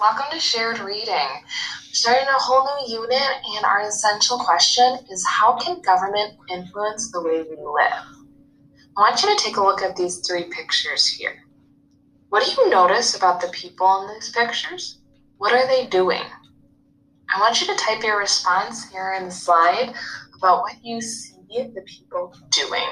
Welcome to Shared Reading. We're starting a whole new unit, and our essential question is, how can government influence the way we live? I want you to take a look at these three pictures here. What do you notice about the people in these pictures? What are they doing? I want you to type your response here in the slide about what you see the people doing.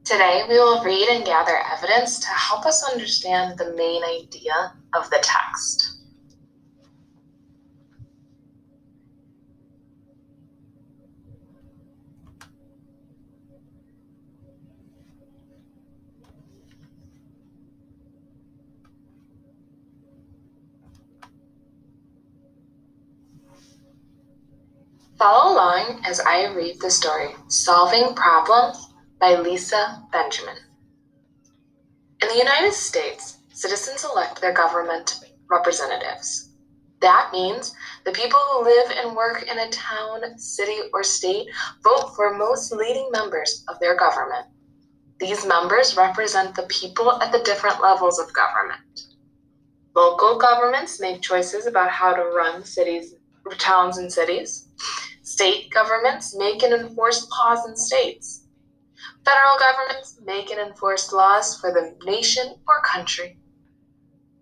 Today, we will read and gather evidence to help us understand the main idea of the text. Follow along as I read the story, Solving Problems by Lisa Benjamin. In the United States, citizens elect their government representatives. That means the people who live and work in a town, city, or state vote for most leading members of their government. These members represent the people at the different levels of government. Local governments make choices about how to run towns and cities. State governments make and enforce laws in states. Federal governments make and enforce laws for the nation or country.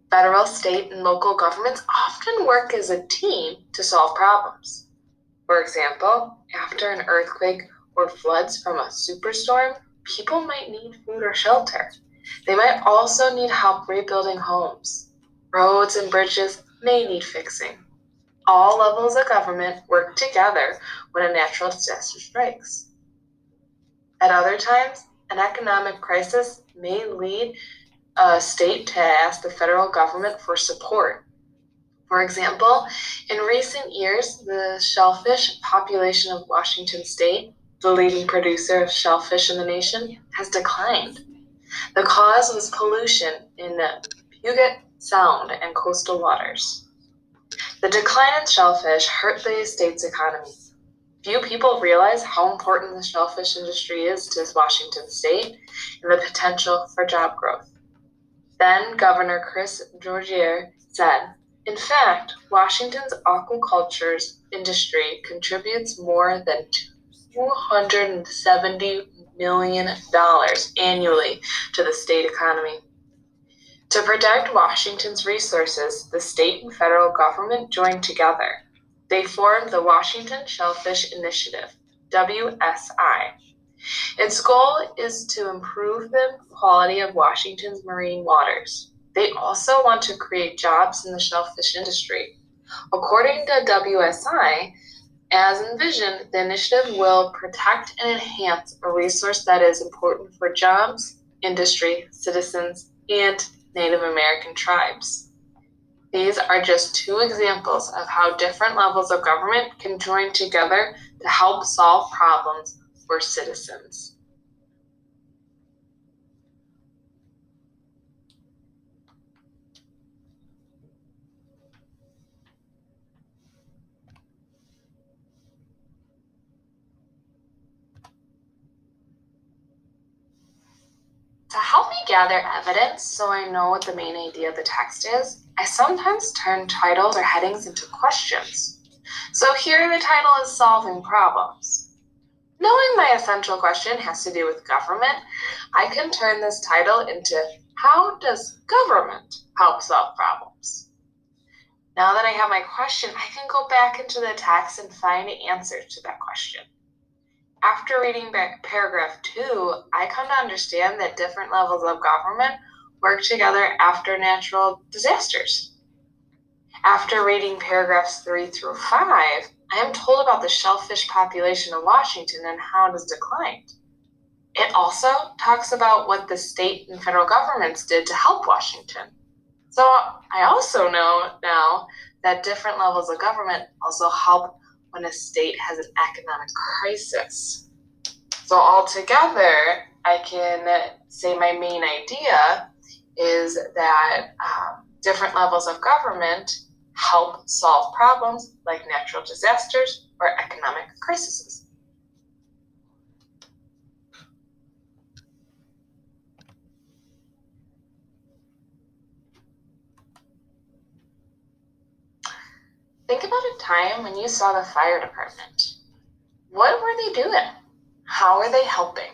Federal, state, and local governments often work as a team to solve problems. For example, after an earthquake or floods from a superstorm, people might need food or shelter. They might also need help rebuilding homes. Roads and bridges may need fixing. All levels of government work together when a natural disaster strikes. At other times, an economic crisis may lead a state to ask the federal government for support. For example, in recent years, the shellfish population of Washington State, the leading producer of shellfish in the nation, has declined. The cause was pollution in Puget Sound and coastal waters. The decline in shellfish hurt the state's economy. Few people realize how important the shellfish industry is to Washington State and the potential for job growth. Then Governor Chris Georgier said, "In fact, Washington's aquaculture industry contributes more than $270 million annually to the state economy." To protect Washington's resources, the state and federal government joined together. They formed the Washington Shellfish Initiative, WSI. Its goal is to improve the quality of Washington's marine waters. They also want to create jobs in the shellfish industry. According to WSI, as envisioned, the initiative will protect and enhance a resource that is important for jobs, industry, citizens, and Native American tribes. These are just two examples of how different levels of government can join together to help solve problems for citizens. To help me gather evidence so I know what the main idea of the text is, I sometimes turn titles or headings into questions. So here the title is Solving Problems. Knowing my essential question has to do with government, I can turn this title into How does government help solve problems? Now that I have my question, I can go back into the text and find answers to that question. After reading back paragraph 2, I come to understand that different levels of government work together after natural disasters. After reading paragraphs 3 through 5, I am told about the shellfish population of Washington and how it has declined. It also talks about what the state and federal governments did to help Washington. So I also know now that different levels of government also help when a state has an economic crisis. So altogether, I can say my main idea is that different levels of government help solve problems like natural disasters or economic crises. Think about a time when you saw the fire department. What were they doing? How were they helping?